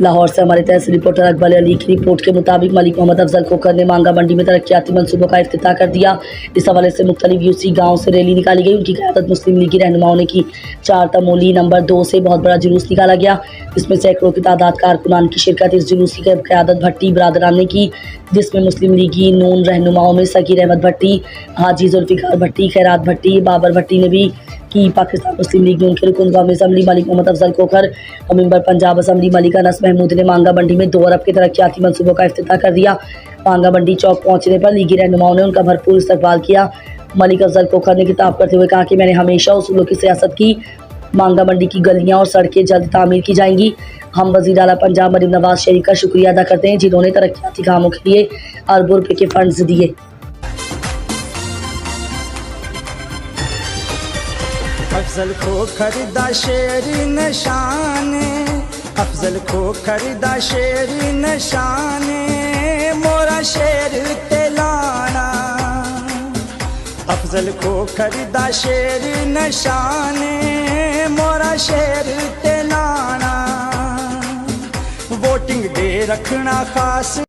लाहौर से हमारे तहसील रिपोर्टर अकबर अली की रिपोर्ट के मुताबिक मलिक मोहम्मद अफजल खोखर ने मांगा मंडी में तरक्याती मंसूबों का इफ्तिताह कर दिया। इस हवाले से मुख्तलिफ यूसी गाँव से रैली निकाली गई। उनकी क़यादत मुस्लिम लीगी रहनुमाओं ने की। 4 तमोली नंबर 2 से बहुत बड़ा जुलूस निकाला गया, जिसमें सैकड़ों की तादाद कारकुनान की शिरकत। इस जुलूस की क़यादत भट्टी बरादरान ने की, जिसमें मुस्लिम लीगी नून रहनुमाओं में सकीर अहमद भट्टी, हाजी जुल्फ़िकार भट्टी, खैरात भट्टी, बाबर भट्टी ने भी की। पाकिस्तान मुस्लिम लीग नून के रुकन कौमी असम्बली मलिक मोहम्मद अफजल खोखर और मेंबर पंजाब असम्बली मलिक अनस महमूद ने मांगा मंडी में 2 अरब के तरक्याती मंसूबों का इफ्तिताह कर दिया। मांगा मंडी चौक पहुंचने पर लीगी रहनुमाओं ने उनका भरपूर इस्तकबाल किया। मलिक अफजल खोखर ने खिताब करते हुए कहा कि मैंने हमेशा उसूलों की सियासत की। मांगा मंडी की गलियां और सड़कें जल्द तामीर की जाएंगी। हम वज़ीर आला पंजाब मरीम नवाज शरीफ का शुक्रिया अदा करते हैं, जिन्होंने तरक्याती कामों के लिए अरबों रुपए के फंड्स दिए। अफजल खोखर दा शेरी निशाने, अफजल खोखर दा शेरी निशाने, मोरा शेर ते लाना। अफजल खोखर दा शेरी निशाने, मोरा शेर ते लाना। वोटिंग दे रखना खास